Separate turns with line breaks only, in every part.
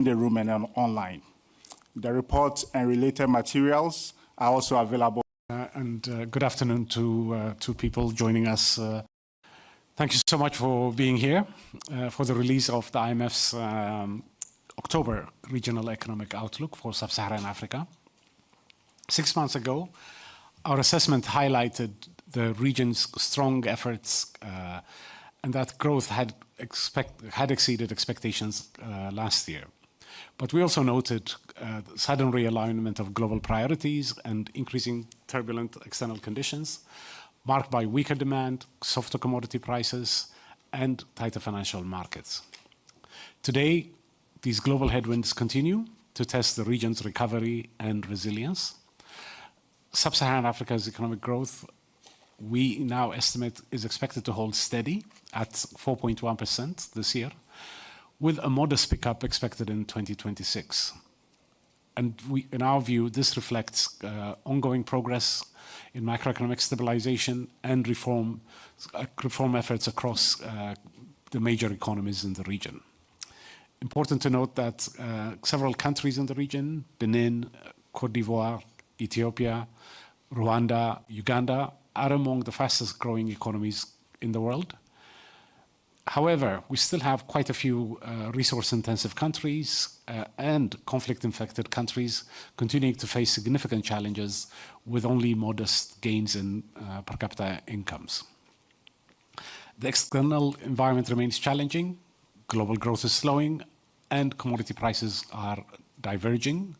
the room and online. The report and related materials are also available.
Good afternoon to people joining us. Thank you so much for being here for the release of the IMF's October Regional Economic Outlook for Sub-Saharan Africa. 6 months ago, our assessment highlighted the region's strong efforts and that growth had exceeded expectations last year. But we also noted sudden realignment of global priorities and increasing turbulent external conditions marked by weaker demand, softer commodity prices, and tighter financial markets. Today, these global headwinds continue to test the region's recovery and resilience. Sub-Saharan Africa's economic growth, we now estimate, is expected to hold steady at 4.1% this year, with a modest pickup expected in 2026. And in our view, this reflects ongoing progress in macroeconomic stabilization and reform efforts across the major economies in the region. Important to note that several countries in the region, Benin, Cote d'Ivoire, Ethiopia, Rwanda, Uganda, are among the fastest growing economies in the world. However, we still have quite a few resource-intensive countries and conflict-infected countries continuing to face significant challenges with only modest gains in per capita incomes. The external environment remains challenging, global growth is slowing, and commodity prices are diverging.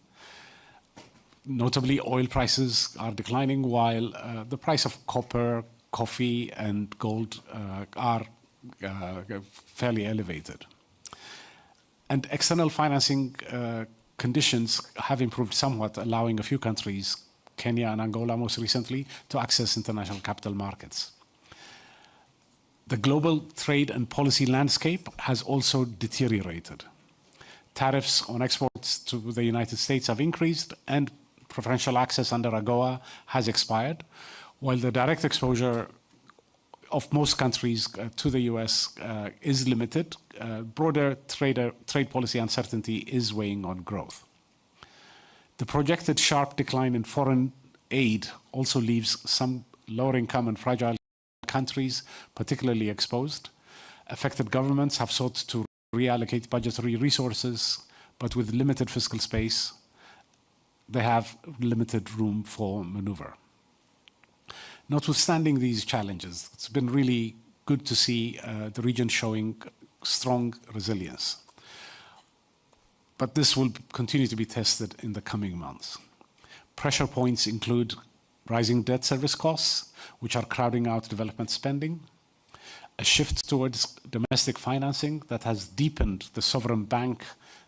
Notably, oil prices are declining while the price of copper, coffee, and gold are fairly elevated. And external financing conditions have improved somewhat, allowing a few countries, Kenya and Angola most recently, to access international capital markets. The global trade and policy landscape has also deteriorated. Tariffs on exports to the United States have increased, and preferential access under AGOA has expired, while the direct exposure of most countries to the US is limited. Broader trade policy uncertainty is weighing on growth. The projected sharp decline in foreign aid also leaves some lower income and fragile countries particularly exposed. Affected governments have sought to reallocate budgetary resources, but with limited fiscal space, they have limited room for maneuver. Notwithstanding these challenges, it's been really good to see the region showing strong resilience. But this will continue to be tested in the coming months. Pressure points include rising debt service costs, which are crowding out development spending, a shift towards domestic financing that has deepened the sovereign bank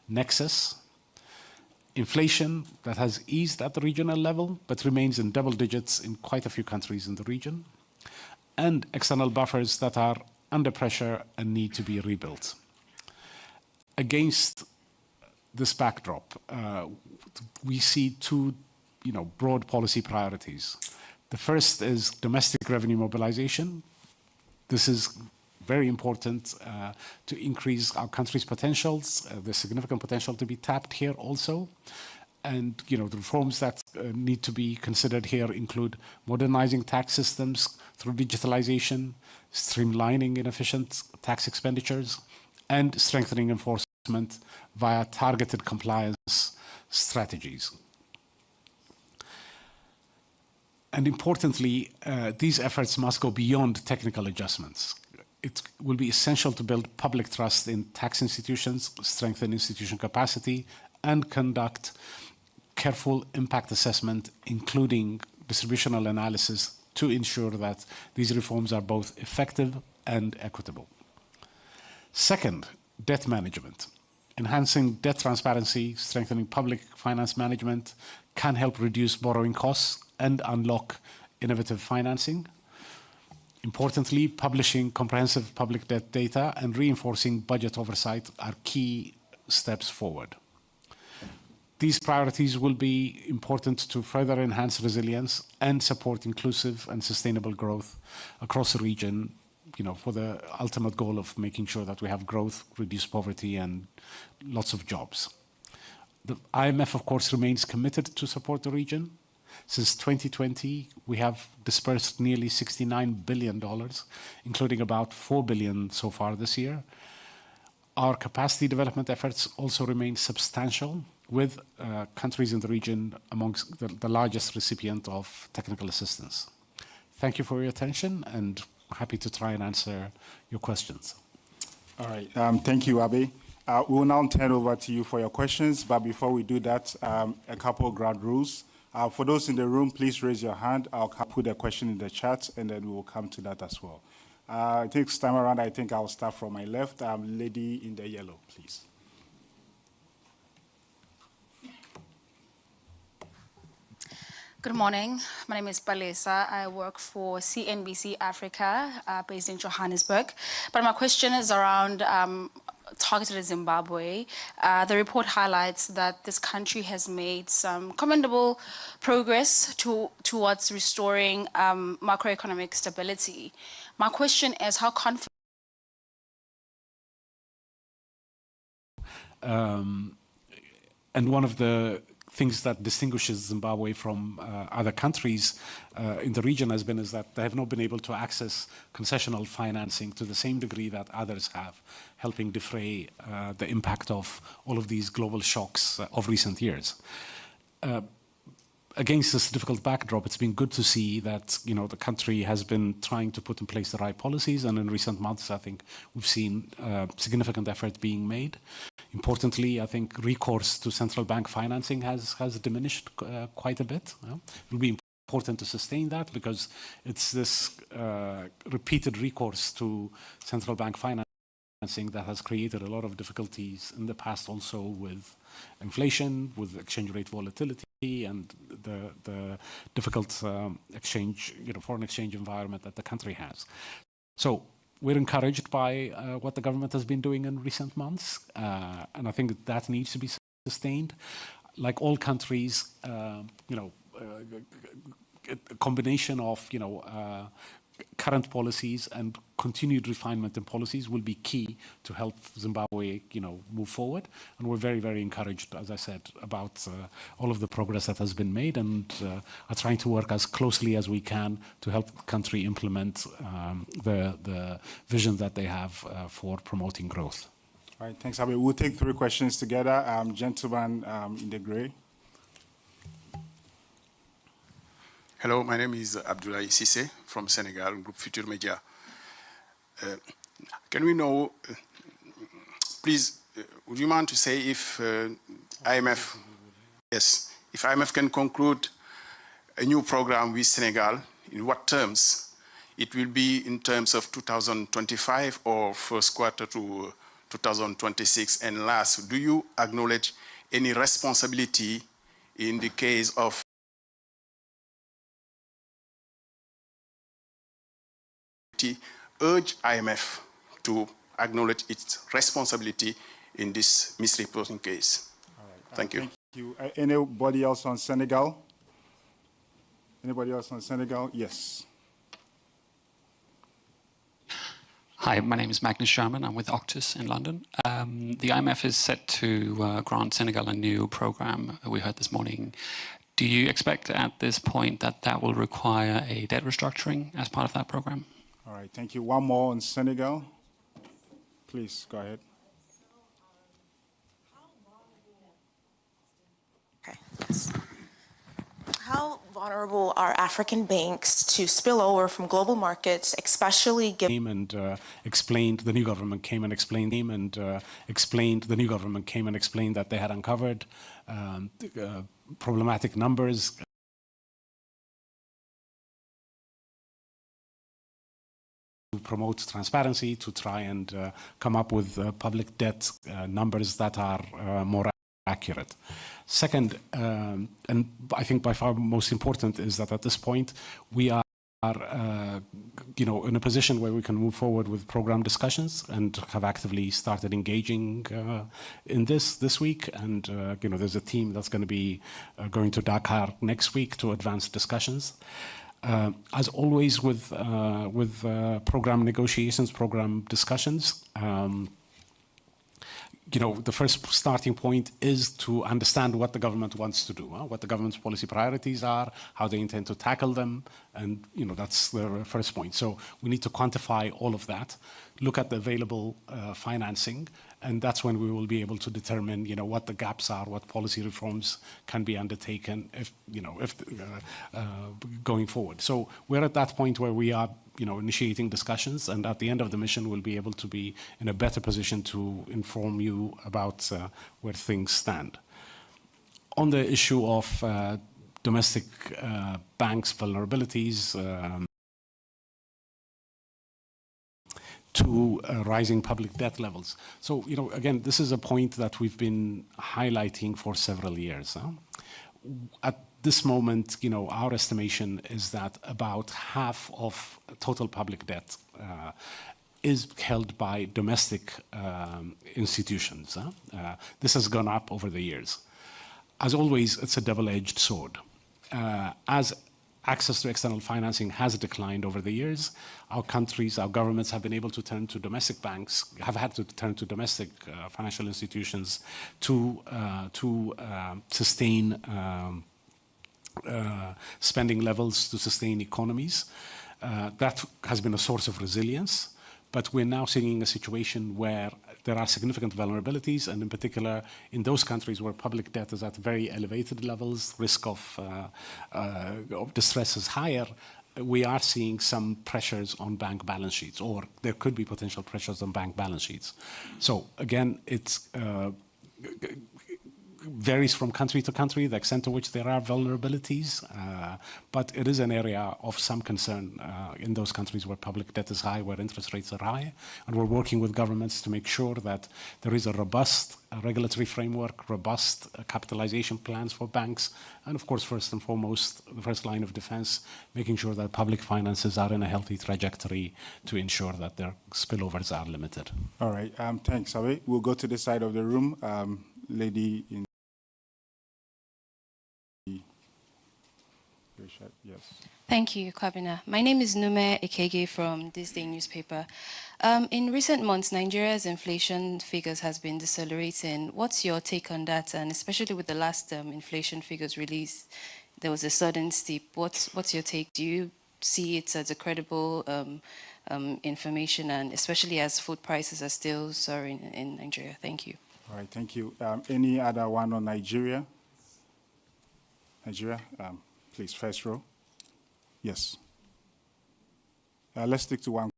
nexus, inflation that has eased at the regional level but remains in double digits in quite a few countries in the region, and external buffers that are under pressure and need to be rebuilt. Against this backdrop, we see two broad policy priorities. The first is domestic revenue mobilization. This is very important to increase our country's potentials. There's significant potential to be tapped here also. And the reforms that need to be considered here include modernizing tax systems through digitalization, streamlining inefficient tax expenditures, and strengthening enforcement via targeted compliance strategies. And importantly, these efforts must go beyond technical adjustments. It will be essential to build public trust in tax institutions, strengthen institution capacity, and conduct careful impact assessment, including distributional analysis, to ensure that these reforms are both effective and equitable. Second, debt management. Enhancing debt transparency, strengthening public finance management can help reduce borrowing costs and unlock innovative financing. Importantly, publishing comprehensive public debt data and reinforcing budget oversight are key steps forward. These priorities will be important to further enhance resilience and support inclusive and sustainable growth across the region, for the ultimate goal of making sure that we have growth, reduce poverty, and lots of jobs. The IMF, of course, remains committed to support the region. Since 2020, we have dispersed nearly $69 billion, including about $4 billion so far this year. Our capacity development efforts also remain substantial, with countries in the region amongst the largest recipient of technical assistance. Thank you for your attention, and happy to try and answer your questions.
All right. Thank you, Abe. We will now turn over to you for your questions, but before we do that, a couple of ground rules. For those in the room, please raise your hand. I'll put a question in the chat, and then we will come to that as well. I think this time around, I think I'll start from my left. Lady in the yellow, please.
Good morning. My name is Balesa. I work for CNBC Africa, based in Johannesburg. But my question is around targeted Zimbabwe. The report highlights that this country has made some commendable progress towards restoring macroeconomic stability. My question is, how confident
and one of the things that distinguishes Zimbabwe from other countries in the region has been is that they have not been able to access concessional financing to the same degree that others have, helping defray the impact of all of these global shocks of recent years. Against this difficult backdrop, it's been good to see that the country has been trying to put in place the right policies, and in recent months, I think we've seen significant effort being made. Importantly, I think recourse to central bank financing has diminished quite a bit. It will be important to sustain that, because it's this repeated recourse to central bank financing that has created a lot of difficulties in the past, also with inflation, with exchange rate volatility, and the difficult foreign exchange environment that the country has. So we're encouraged by what the government has been doing in recent months, and I think that needs to be sustained. Like all countries, a combination of current policies and continued refinement in policies will be key to help Zimbabwe, move forward. And we're very, very encouraged, as I said, about all of the progress that has been made, and are trying to work as closely as we can to help the country implement the vision that they have for promoting growth.
All right, thanks, Abe. We'll take 3 questions together. Gentleman in the gray.
Hello, my name is Abdoulaye Sissé from Senegal, Group Futur Media. Can we know, please, would you mind to say if IMF, yes, if IMF can conclude a new program with Senegal, in what terms? It will be in terms of 2025 or first quarter to 2026? And last, do you acknowledge any responsibility in the case of urge IMF to acknowledge its responsibility in this misreporting case?
All right.
Thank you.
Thank you. Anybody else on Senegal? Anybody else on Senegal? Yes.
Hi, my name is Magnus Sherman. I'm with Octus in London. The IMF is set to grant Senegal a new program, we heard this morning. Do you expect at this point that will require a debt restructuring as part of that program?
All right, thank you. One more on Senegal. Please, go ahead.
Okay. Yes. How vulnerable are African banks to spill over from global markets, especially given...
And explained, the new government came and explained that they had uncovered problematic numbers. To promote transparency, to try and come up with public debt numbers that are more accurate. Second, and I think by far most important, is that at this point we are in a position where we can move forward with program discussions and have actively started engaging in this week. And there's a team that's going to be going to Dakar next week to advance discussions. As always with program negotiations, program discussions, the first starting point is to understand what the government wants to do, what the government's policy priorities are, how they intend to tackle them, and that's the first point. So we need to quantify all of that, look at the available financing, and that's when we will be able to determine, what the gaps are, what policy reforms can be undertaken if going forward. So we're at that point where we are, initiating discussions, and at the end of the mission, we'll be able to be in a better position to inform you about where things stand. On the issue of domestic banks' vulnerabilities, to rising public debt levels. So, again, this is a point that we've been highlighting for several years. At this moment, our estimation is that about half of total public debt is held by domestic institutions. This has gone up over the years. As always, it's a double-edged sword. As access to external financing has declined over the years, our countries, our governments have been able to turn to domestic banks, have had to turn to domestic financial institutions to sustain spending levels, to sustain economies. That has been a source of resilience, but we're now seeing a situation where there are significant vulnerabilities, and in particular, in those countries where public debt is at very elevated levels, risk of distress is higher, we are seeing some pressures on bank balance sheets, or there could be potential pressures on bank balance sheets. So again, it's varies from country to country, the extent to which there are vulnerabilities, but it is an area of some concern in those countries where public debt is high, where interest rates are high, and we're working with governments to make sure that there is a robust regulatory framework, robust capitalization plans for banks, and of course, first and foremost, the first line of defense, making sure that public finances are in a healthy trajectory to ensure that their spillovers are limited.
All right, thanks, Abe. We'll go to this side of the room. Lady in yes.
Thank you, Kwabena. My name is Nume Ekege from This Day newspaper. In recent months, Nigeria's inflation figures has been decelerating. What's your take on that? And especially with the last inflation figures released, there was a sudden steep. What's your take? Do you see it as a credible information, and especially as food prices are still soaring in Nigeria? Thank you.
All right, thank you. Any other one on Nigeria? Nigeria, please, first row. Yes. Let's stick to one.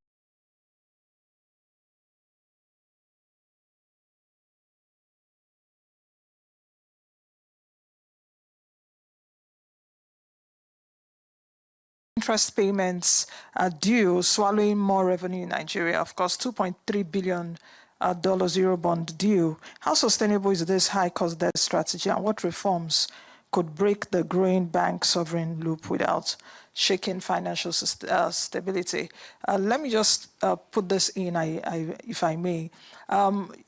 Interest payments are due, swallowing more revenue in Nigeria. Of course, $2.3 billion Eurobond due. How sustainable is this high-cost debt strategy, and what reforms could break the growing bank sovereign loop without shaking financial stability? Let me just put this in, if I may.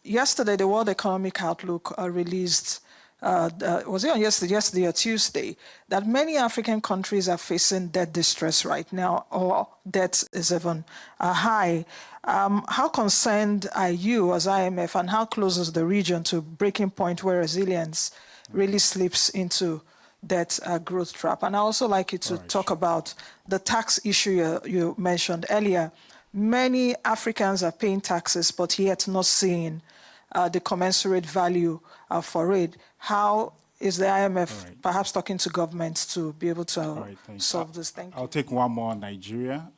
Yesterday, the World Economic Outlook released, was it on yesterday or Tuesday, that many African countries are facing debt distress right now, or debt is even high. How concerned are you as IMF, and how close is the region to breaking point where resilience really slips into that growth trap? And I also like you to talk about the tax issue you mentioned earlier. Many Africans are paying taxes, but yet not seeing the commensurate value for it. How is the IMF perhaps talking to governments to be able to solve this thing?
I'll take one more on Nigeria.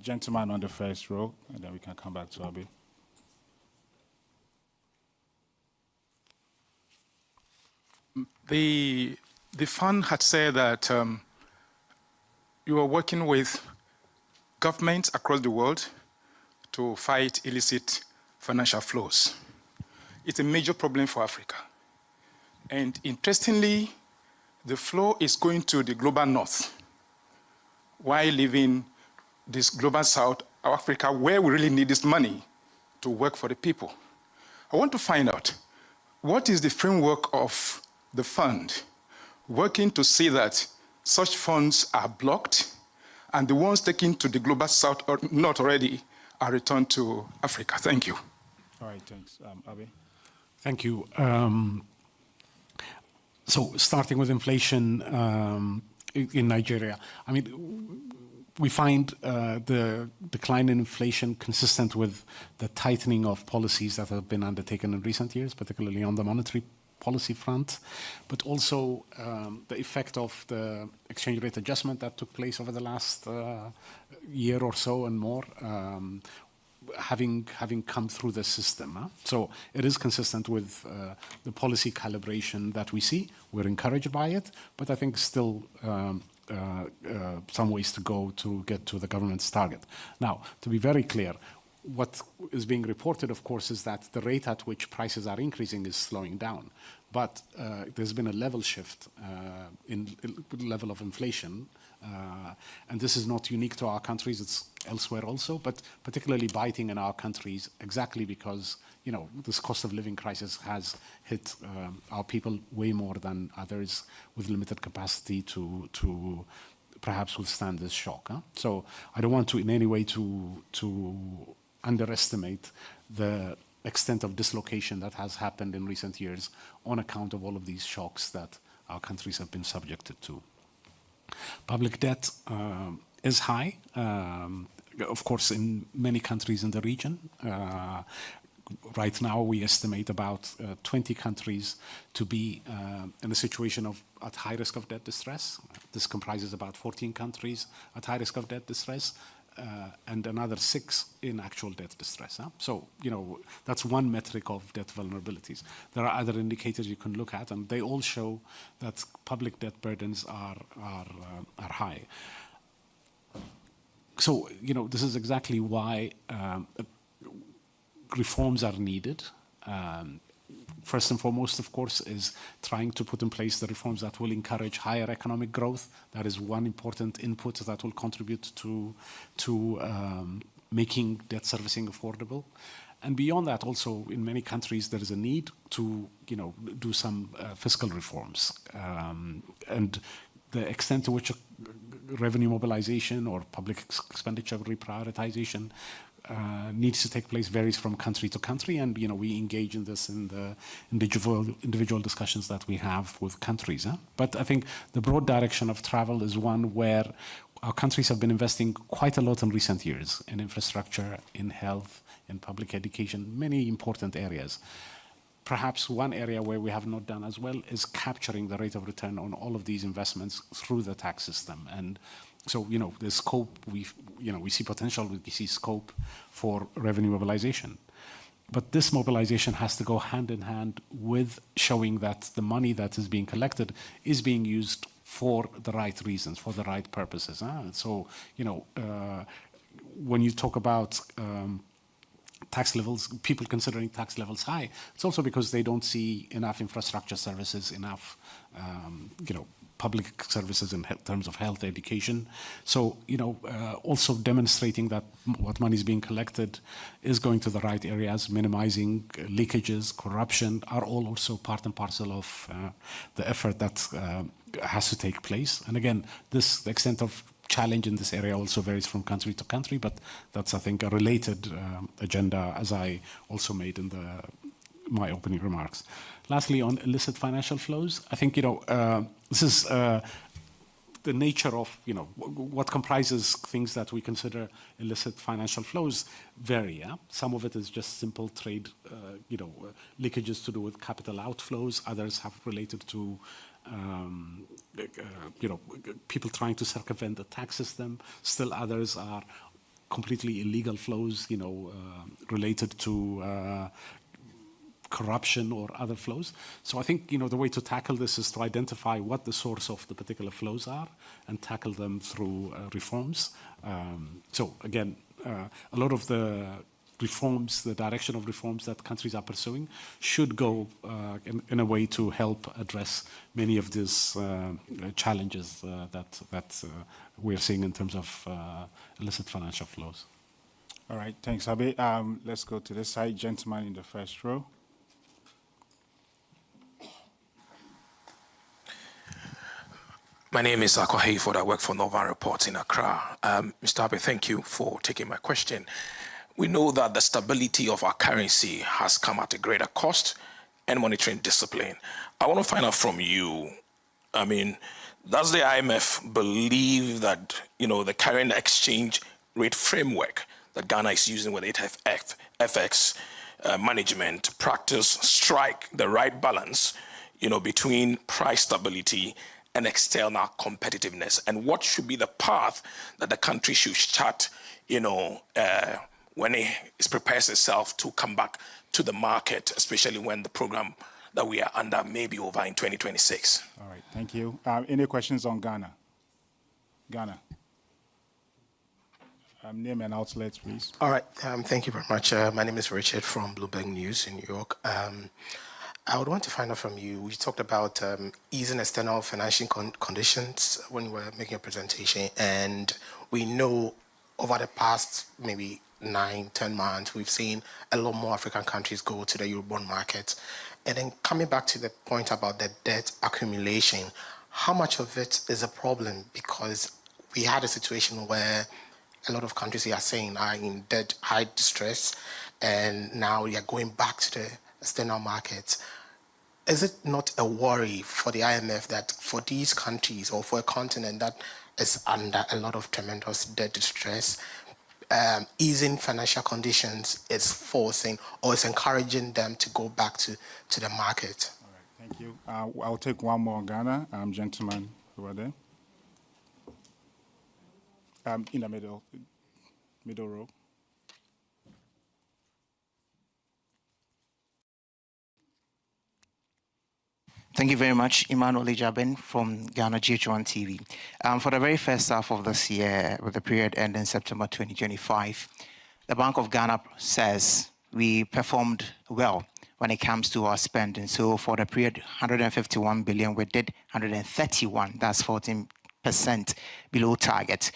Gentleman on the first row, and then we can come back to Abe.
The fund had said that you are working with governments across the world to fight illicit financial flows. It's a major problem for Africa. And interestingly, the flow is going to the global north, while leaving this global south, Africa, where we really need this money to work for the people. I want to find out, what is the framework of the fund working to see that such funds are blocked and the ones taken to the global south or not already are returned to Africa? Thank you.
All right, thanks. Abe?
Thank you. So starting with inflation in Nigeria, I mean, we find the decline in inflation consistent with the tightening of policies that have been undertaken in recent years, particularly on the monetary policy front, but also the effect of the exchange rate adjustment that took place over the last year or so and more, having come through the system. Huh? So it is consistent with the policy calibration that we see. We're encouraged by it, but I think still some ways to go to get to the government's target. Now, to be very clear, what is being reported, of course, is that the rate at which prices are increasing is slowing down. But there's been a level shift in level of inflation. And this is not unique to our countries, it's elsewhere also, but particularly biting in our countries exactly because, you know, this cost of living crisis has hit our people way more than others with limited capacity to perhaps withstand this shock. Huh? So I don't want to in any way to underestimate the extent of dislocation that has happened in recent years on account of all of these shocks that our countries have been subjected to. Public debt is high, of course, in many countries in the region. Right now, we estimate about 20 countries to be in a situation of at high risk of debt distress. This comprises about 14 countries at high risk of debt distress. And another 6 in actual debt distress. Huh? So, you know, that's one metric of debt vulnerabilities. There are other indicators you can look at, and they all show that public debt burdens are high. So, you know, this is exactly why reforms are needed. First and foremost, of course, is trying to put in place the reforms that will encourage higher economic growth. That is one important input that will contribute to making debt servicing affordable. And beyond that, also, in many countries, there is a need to, you know, do some fiscal reforms. And the extent to which revenue mobilization or public expenditure reprioritization needs to take place varies from country to country, and you know we engage in this in the individual discussions that we have with countries. Huh? But I think the broad direction of travel is one where our countries have been investing quite a lot in recent years in infrastructure, in health, in public education, many important areas. Perhaps one area where we have not done as well is capturing the rate of return on all of these investments through the tax system. And so, you know, the scope, we see potential, we see scope for revenue mobilization. But this mobilization has to go hand in hand with showing that the money that is being collected is being used for the right reasons, for the right purposes. Huh? So, you know, when you talk about tax levels, people considering tax levels high, it's also because they don't see enough infrastructure services, enough, you know, public services in terms of health, education. So, you know, also demonstrating that what money is being collected is going to the right areas, minimizing leakages, corruption, are all also part and parcel of the effort that has to take place. And again, the extent of challenge in this area also varies from country to country, but that's, I think, a related agenda, as I also made in my opening remarks. Lastly, on illicit financial flows, I think, you know, this is the nature of, you know, what comprises things that we consider illicit financial flows vary. Yeah? Some of it is just simple trade, you know, leakages to do with capital outflows. Others have related to you know, people trying to circumvent the tax system. Still others are completely illegal flows, you know, related to corruption or other flows. So I think, you know, the way to tackle this is to identify what the source of the particular flows are and tackle them through reforms. So again, a lot of the reforms, the direction of reforms that countries are pursuing should go in a way to help address many of these challenges that we're seeing in terms of illicit financial flows.
All right, thanks, Abe. Let's go to this side, gentleman in the first row.
My name is Akwa Hayford. I work for NorvanReports in Accra. Mr. Abe, thank you for taking my question. We know that the stability of our currency has come at a greater cost. and monitoring discipline. I want to find out from you, I mean, does the IMF believe that, the current exchange rate framework that Ghana is using with FX management practice strike the right balance, between price stability and external competitiveness? And what should be the path that the country should chart, when it prepares itself to come back to the market, especially when the program that we are under may be over in 2026.
All right, thank you. Any questions on Ghana? Ghana. Name and outlet, please.
All right, thank you very much. My name is Richard from Bloomberg News in New York. I would want to find out from you, we talked about easing external financial conditions when we were making a presentation, and we know over the past maybe 9-10 months, we've seen a lot more African countries go to the Eurobond market. And then coming back to the point about the debt accumulation, how much of it is a problem? Because we had a situation where a lot of countries are saying are in debt, high distress, and now we are going back to the external markets. Is it not a worry for the IMF that for these countries or for a continent that is under a lot of tremendous debt distress, easing financial conditions is forcing or is encouraging them to go back to the market?
All right, thank you. I'll take one more on Ghana. Gentleman over there. In the middle row.
Thank you very much, Emmanuel Ejabin from Ghana GH1 TV. For the very first half of this year, with the period ending September 2025, the Bank of Ghana says we performed well when it comes to our spending. So for the period 151 billion, we did 131. That's 14% below target.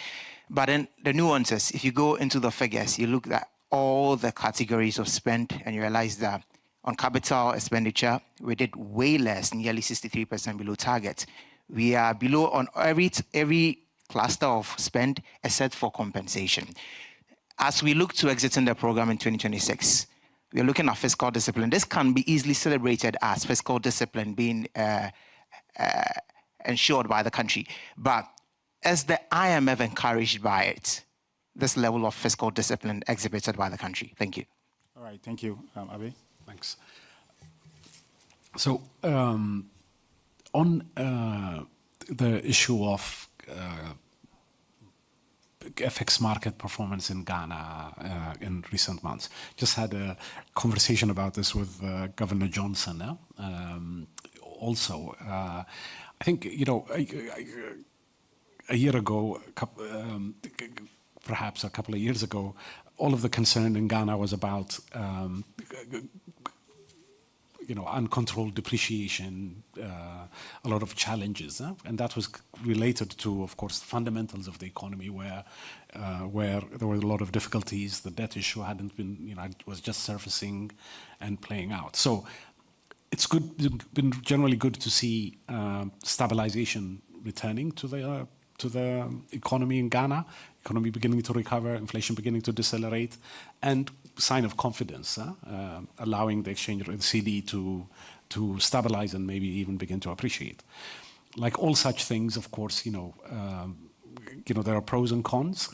But then the nuances, if you go into the figures, you look at all the categories of spend and you realize that on capital expenditure, we did way less, nearly 63% below target. We are below on every cluster of spend except for compensation. As we look to exiting the program in 2026, we are looking at fiscal discipline. This can be easily celebrated as fiscal discipline being ensured by the country. But is the IMF encouraged by it, this level of fiscal discipline exhibited by the country? Thank you.
All right, thank you. Abe?
Thanks. So on the issue of FX market performance in Ghana in recent months, just had a conversation about this with Governor Johnson. Also, I think, a year ago, perhaps a couple of years ago, all of the concern in Ghana was about uncontrolled depreciation, a lot of challenges, and that was related to, of course, the fundamentals of the economy, where there were a lot of difficulties. The debt issue hadn't been, it was just surfacing and playing out. So it's been generally good to see stabilization returning to the economy in Ghana. Economy beginning to recover, inflation beginning to decelerate, and sign of confidence, allowing the exchange rate, the CD, to stabilize and maybe even begin to appreciate. Like all such things, of course, there are pros and cons.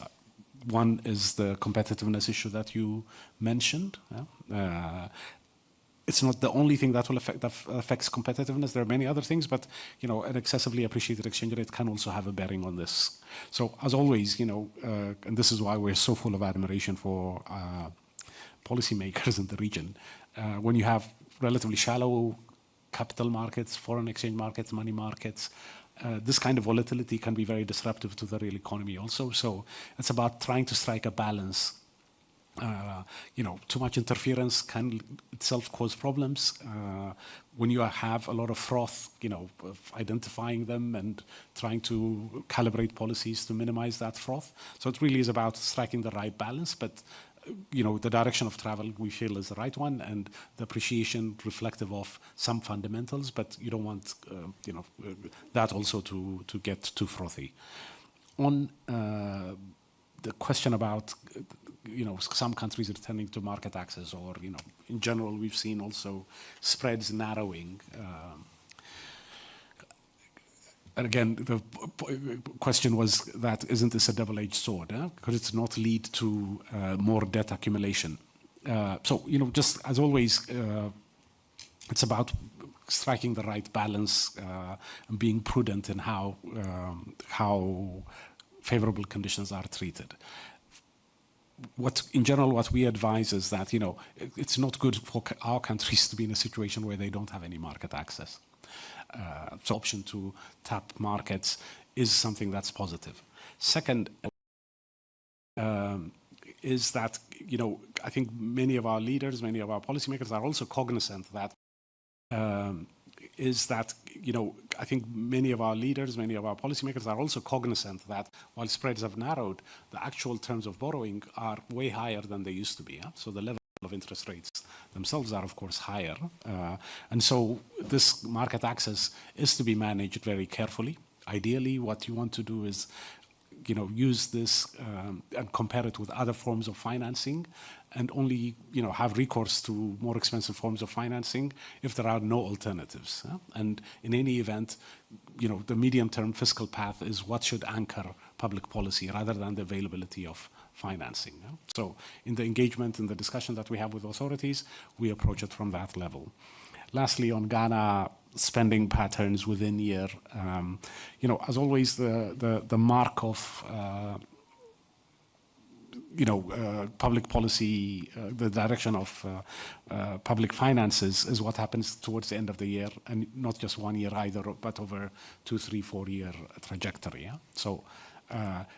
One is the competitiveness issue that you mentioned. It's not the only thing that affects competitiveness. There are many other things, but an excessively appreciated exchange rate can also have a bearing on this. So, as always, and this is why we're so full of admiration for policymakers in the region. When you have relatively shallow capital markets, foreign exchange markets, money markets, this kind of volatility can be very disruptive to the real economy also. So, it's about trying to strike a balance. Too much interference can itself cause problems. When you have a lot of froth, of identifying them and trying to calibrate policies to minimize that froth. So it really is about striking the right balance. But the direction of travel we feel is the right one, and the appreciation reflective of some fundamentals. But you don't want that also to get too frothy. On the question about some countries returning to market access, or, in general, we've seen also spreads narrowing. And again, the question was that, isn't this a double-edged sword? Could it not lead to more debt accumulation? So, just as always, it's about striking the right balance and being prudent in how favorable conditions are treated. In general, what we advise is that, it's not good for our countries to be in a situation where they don't have any market access. So option to tap markets is something that's positive. Second, is that, I think many of our leaders, many of our policymakers are also cognizant that, I think many of our leaders, many of our policymakers are also cognizant that while spreads have narrowed, the actual terms of borrowing are way higher than they used to be. So the level of interest rates themselves are, of course, higher. And so this market access is to be managed very carefully. Ideally, what you want to do is, use this and compare it with other forms of financing, and only, have recourse to more expensive forms of financing if there are no alternatives. And in any event, the medium-term fiscal path is what should anchor public policy rather than the availability of financing. So in the engagement, in the discussion that we have with authorities, we approach it from that level. Lastly, on Ghana spending patterns within year, as always, the mark of public policy, the direction of public finances is what happens towards the end of the year, and not just 1 year either, but over 2, 3, 4 year trajectory. So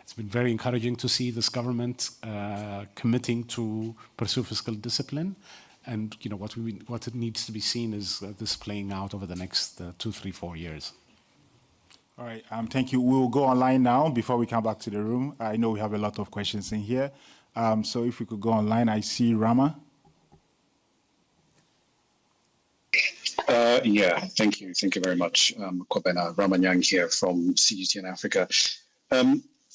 it's been very encouraging to see this government committing to pursue fiscal discipline. And what it needs to be seen is this playing out over the next 2, 3, 4 years.
All right, thank you. We'll go online now before we come back to the room. I know we have a lot of questions in here. So if we could go online, I see Rama.
Yeah, thank you. Thank you very much, Kwabena. Ramanyang here from CGTN Africa.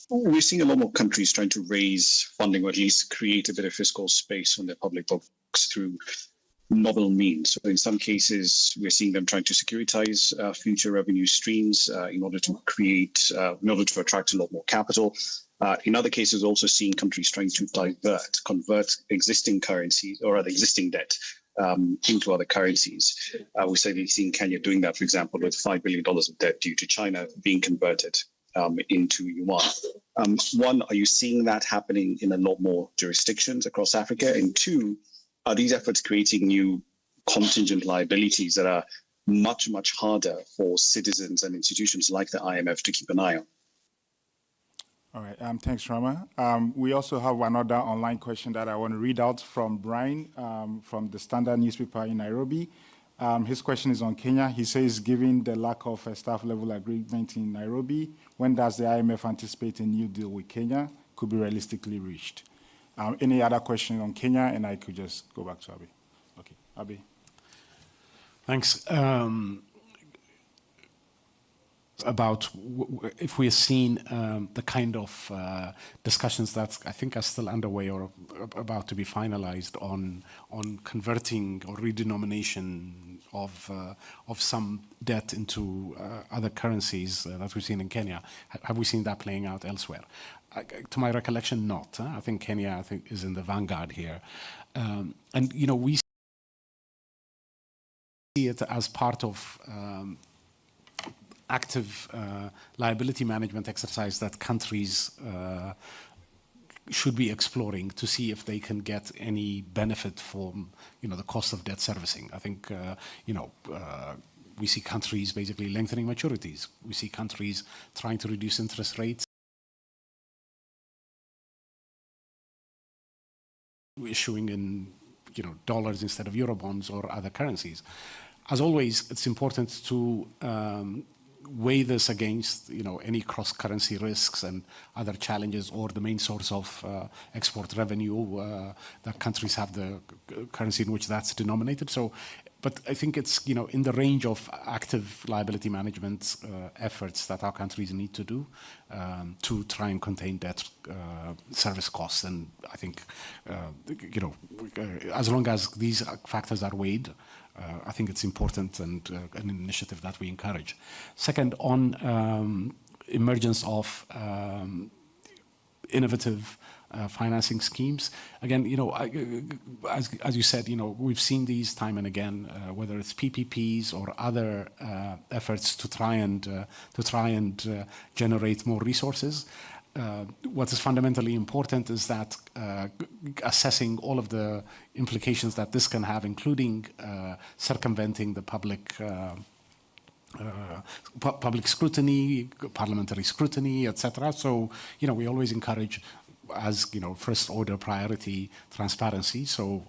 We're seeing a lot more countries trying to raise funding, or at least create a bit of fiscal space on their public books through novel means. So in some cases, we're seeing them trying to securitize future revenue streams in order to attract a lot more capital. In other cases, also seeing countries trying to convert existing currencies or other existing debt into other currencies. We're certainly seeing Kenya doing that, for example, with $5 billion of debt due to China being converted into yuan. One, are you seeing that happening in a lot more jurisdictions across Africa? And two, are these efforts creating new contingent liabilities that are much, much harder for citizens and institutions like the IMF to keep an eye on?
All right, thanks, Rama. We also have another online question that I want to read out from Brian from the Standard newspaper in Nairobi. His question is on Kenya. He says, given the lack of a staff-level agreement in Nairobi, when does the IMF anticipate a new deal with Kenya could be realistically reached? Any other question on Kenya? And I could just go back to Abi. Okay, Abi.
Thanks. About if we're seeing the kind of discussions that I think are still underway or about to be finalized on converting or redenomination of some debt into other currencies that we've seen in Kenya. Have we seen that playing out elsewhere? To my recollection, not. I think Kenya is in the vanguard here. And, we see it as part of active liability management exercise that countries should be exploring to see if they can get any benefit from, the cost of debt servicing. I think, we see countries basically lengthening maturities. We see countries trying to reduce interest rates, issuing in, dollars instead of Eurobonds or other currencies. As always, it's important to weigh this against, any cross-currency risks and other challenges, or the main source of export revenue that countries have the currency in which that's denominated. So but I think it's, in the range of active liability management efforts that our countries need to do to try and contain debt service costs. And I think, as long as these factors are weighed, I think it's important and an initiative that we encourage. Second, on emergence of innovative financing schemes. Again, as you said, we've seen these time and again, whether it's PPPs or other efforts to try and generate more resources. What is fundamentally important is that assessing all of the implications that this can have, including circumventing the public scrutiny, parliamentary scrutiny, etc. So, we always encourage, as first order priority, transparency. So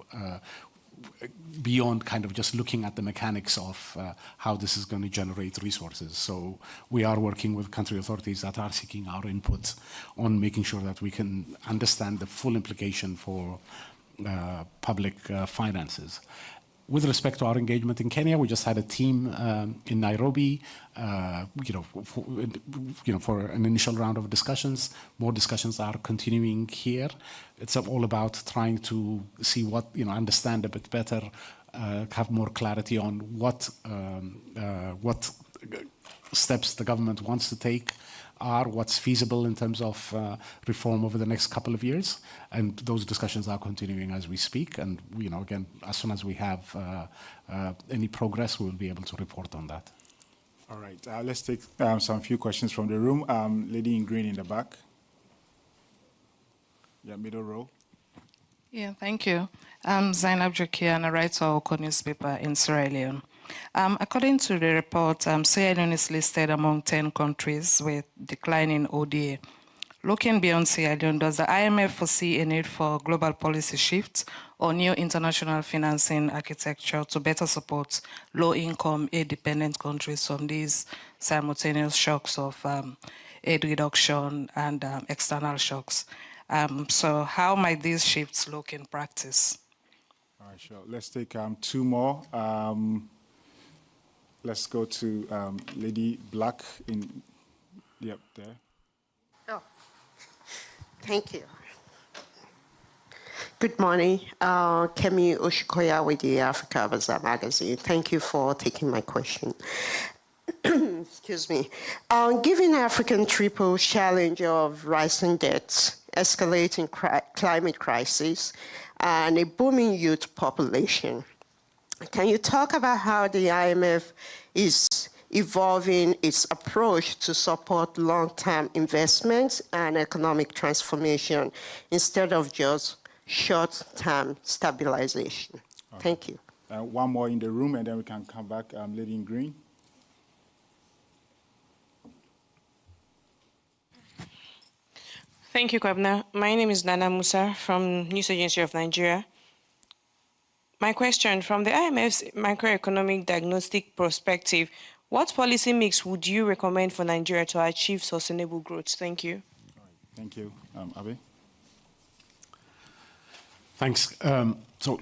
beyond kind of just looking at the mechanics of how this is going to generate resources. So we are working with country authorities that are seeking our input on making sure that we can understand the full implication for public finances. With respect to our engagement in Kenya, we just had a team in Nairobi, for an initial round of discussions. More discussions are continuing here. It's all about trying to see what, understand a bit better, have more clarity on what steps the government wants to take, what's feasible in terms of reform over the next couple of years. And those discussions are continuing as we speak. And, again, as soon as we have any progress, we'll be able to report on that.
All right. Let's take some few questions from the room. Lady in green in the back. Yeah, middle row.
Yeah, thank you. I'm Zainab Jokia, a writer of a newspaper in Sierra Leone. According to the report, Sierra Leone is listed among 10 countries with declining ODA. Looking beyond Sierra Leone, does the IMF foresee a need for global policy shifts or new international financing architecture to better support low-income, aid-dependent countries from these simultaneous shocks of aid reduction and external shocks? So how might these shifts look in practice?
All right, sure. Let's take two more. Let's go to Lady Black in, there.
Oh, thank you. Good morning. Kemi Oshikoya with the Africa Bazaar magazine. Thank you for taking my question. Excuse me. Given African triple challenge of rising debts, escalating climate crisis, and a booming youth population, can you talk about how the IMF is evolving its approach to support long-term investments and economic transformation instead of just short-term stabilization? Okay. Thank you.
One more in the room, and then we can come back. Lady in green.
Thank you, Kwabena. My name is Nana Musa from News Agency of Nigeria. My question, from the IMF's macroeconomic diagnostic perspective, what policy mix would you recommend for Nigeria to achieve sustainable growth? Thank you.
All right. Thank you. Abe?
Thanks. So,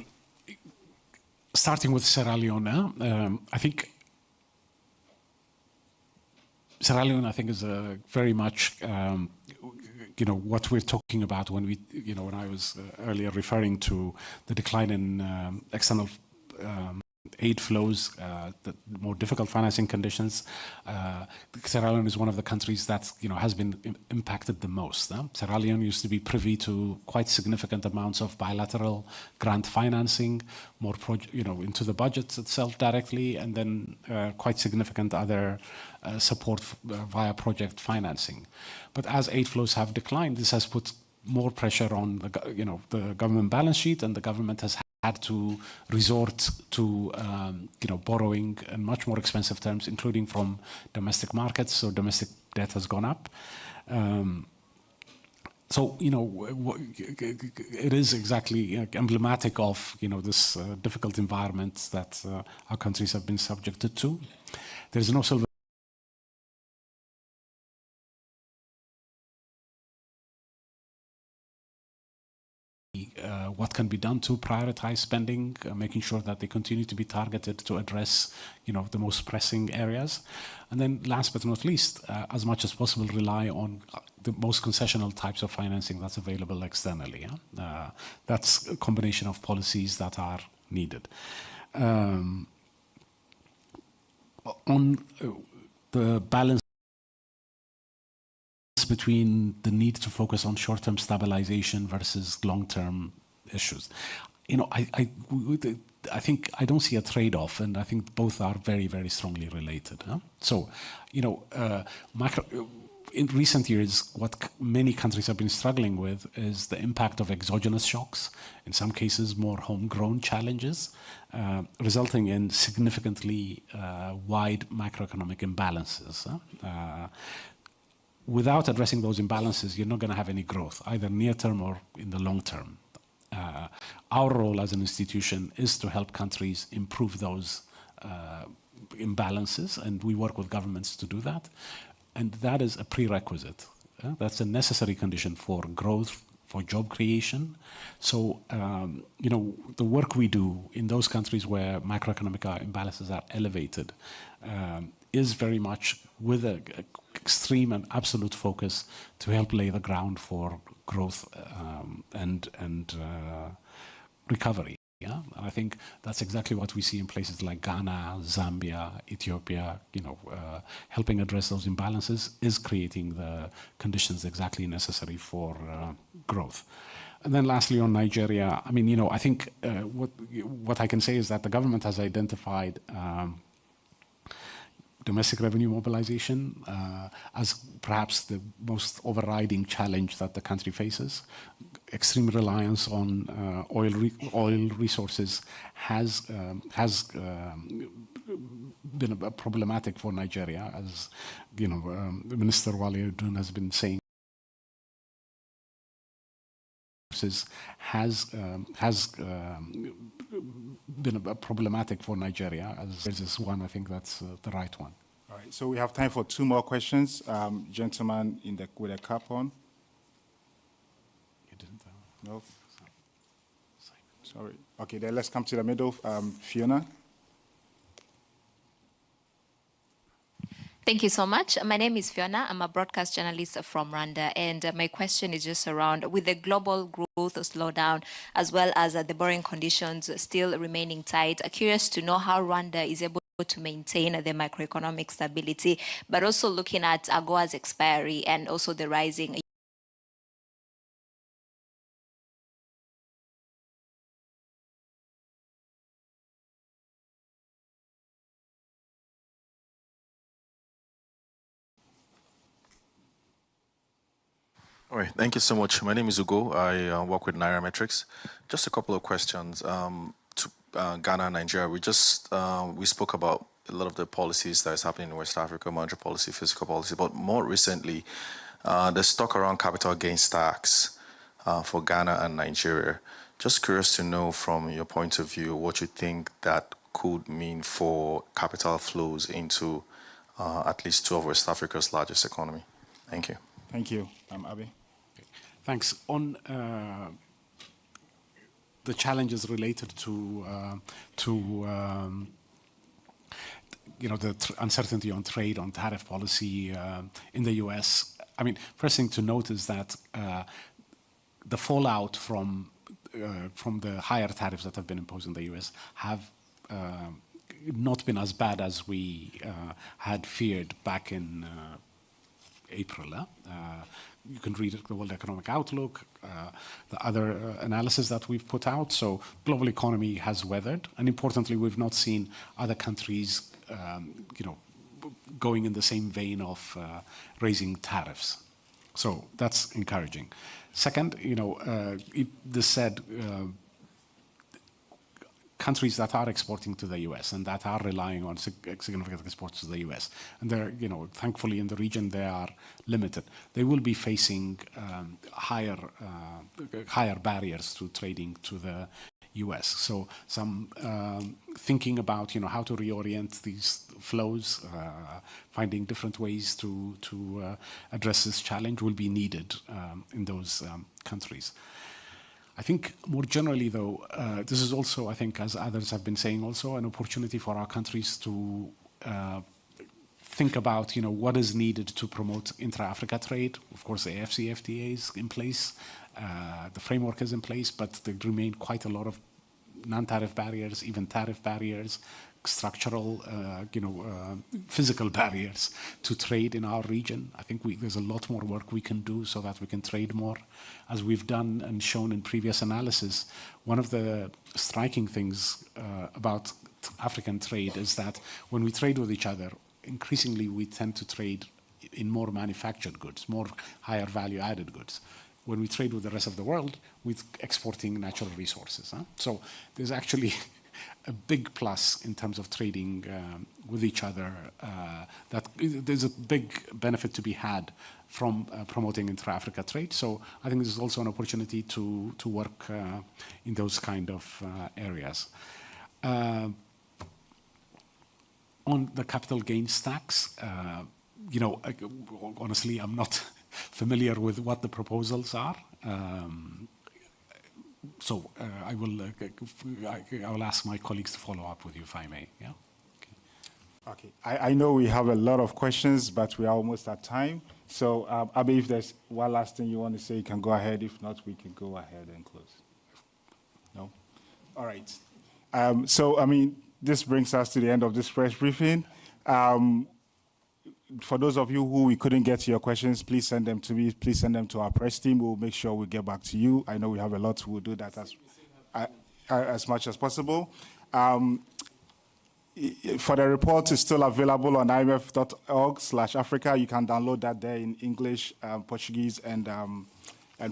starting with Sierra Leone, I think Sierra Leone, is very much, what we're talking about when we, when I was earlier referring to the decline in external aid flows, the more difficult financing conditions. Sierra Leone is one of the countries that has been impacted the most. Sierra Leone used to be privy to quite significant amounts of bilateral grant financing, more into the budget itself directly, and then quite significant other support via project financing. But as aid flows have declined, this has put more pressure on the government balance sheet, and the government has had to resort to borrowing in much more expensive terms, including from domestic markets. So domestic debt has gone up. So it is exactly emblematic of this difficult environment that our countries have been subjected to. There's no silver what can be done to prioritize spending, making sure that they continue to be targeted to address, the most pressing areas. And then last but not least, as much as possible, rely on the most concessional types of financing that's available externally. That's a combination of policies that are needed. On the balance between the need to focus on short-term stabilization versus long-term issues, I think I don't see a trade-off, and I think both are very, very strongly related. So, in recent years, what many countries have been struggling with is the impact of exogenous shocks, in some cases more homegrown challenges, resulting in significantly wide macroeconomic imbalances. Without addressing those imbalances, you're not going to have any growth, either near term or in the long term. Our role as an institution is to help countries improve those imbalances, and we work with governments to do that. And that is a prerequisite. That's a necessary condition for growth, for job creation. So, the work we do in those countries where macroeconomic imbalances are elevated is very much with an extreme and absolute focus to help lay the ground for growth and recovery. Yeah, and I think that's exactly what we see in places like Ghana, Zambia, Ethiopia. Helping address those imbalances is creating the conditions exactly necessary for growth. And then lastly, on Nigeria, I think what I can say is that the government has identified domestic revenue mobilization as perhaps the most overriding challenge that the country faces. Extreme reliance on oil resources has been problematic for Nigeria, as Minister Wale Odun has been saying. Has been problematic for Nigeria, as there's this one. I think that's the right one.
All right, so we have time for two more questions. Gentleman with a cap on. No. Sorry. Okay, then let's come to the middle. Fiona.
Thank you so much. My name is Fiona. I'm a broadcast journalist from Rwanda, and my question is just around, with the global growth slowdown, as well as the borrowing conditions still remaining tight, I'm curious to know how Rwanda is able to maintain the macroeconomic stability, but also looking at AGOA's expiry and also the rising
All right, thank you so much. My name is Ugo. I work with NorvanReports. Just a couple of questions to Ghana and Nigeria. We spoke about a lot of the policies that is happening in West Africa, monetary policy, fiscal policy, but more recently, there's talk around capital gains tax for Ghana and Nigeria. Just curious to know from your point of view what you think that could mean for capital flows into at least two of West Africa's largest economy. Thank you.
Thank you. Abi.
Thanks. On the challenges related to the uncertainty on trade, on tariff policy in the U.S. First thing to note is that the fallout from the higher tariffs that have been imposed in the U.S. have not been as bad as we had feared back in April. You can read the World Economic Outlook, the other analysis that we've put out. So global economy has weathered, and importantly, we've not seen other countries, going in the same vein of raising tariffs. So that's encouraging. Second, this said, countries that are exporting to the U.S. and that are relying on significant exports to the U.S. and they're, thankfully in the region they are limited. They will be facing higher barriers to trading to the U.S. So some thinking about how to reorient these flows, finding different ways to address this challenge will be needed in those countries. I think more generally, though, this is also, I think, as others have been saying, also an opportunity for our countries to think about, what is needed to promote intra-Africa trade. Of course, the AfCFTA is in place, the framework is in place, but there remain quite a lot of non-tariff barriers, even tariff barriers, structural, physical barriers to trade in our region. I think there's a lot more work we can do so that we can trade more. As we've done and shown in previous analysis, one of the striking things about African trade is that when we trade with each other, increasingly we tend to trade in more manufactured goods, more higher value added goods. When we trade with the rest of the world, we're exporting natural resources. So there's actually a big plus in terms of trading with each other, that there's a big benefit to be had from promoting intra-Africa trade. So I think this is also an opportunity to work in those kind of areas. On the capital gains tax, honestly, I'm not familiar with what the proposals are. So I will ask my colleagues to follow up with you, if I may. Yeah.
Okay. I know we have a lot of questions, but we are almost at time. So, Abe, if there's one last thing you want to say, you can go ahead. If not, we can go ahead and close. No? All right. This brings us to the end of this press briefing. For those of you who we couldn't get to your questions, please send them to me. Please send them to our press team. We'll make sure we get back to you. I know we have a lot. We'll do that as much as possible. For the report, it's still available on imf.org/Africa. You can download that there in English, Portuguese, and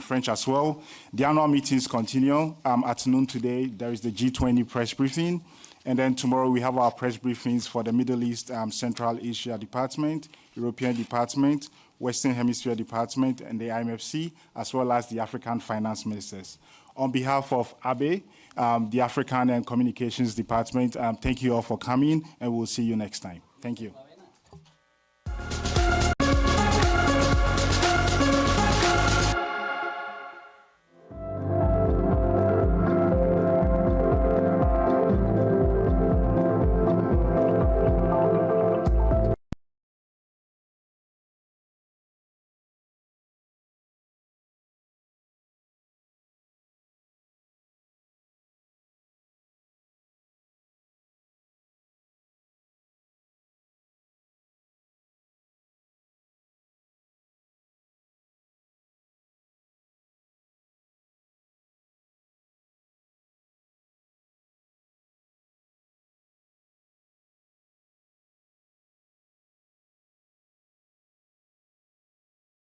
French as well. The annual meetings continue. At noon today, there is the G20 press briefing. And then tomorrow we have our press briefings for the Middle East, Central Asia Department, European Department, Western Hemisphere Department, and the IMFC, as well as the African Finance Ministers. On behalf of Abe, the African and Communications Department, thank you all for coming, and we'll see you next time. Thank you.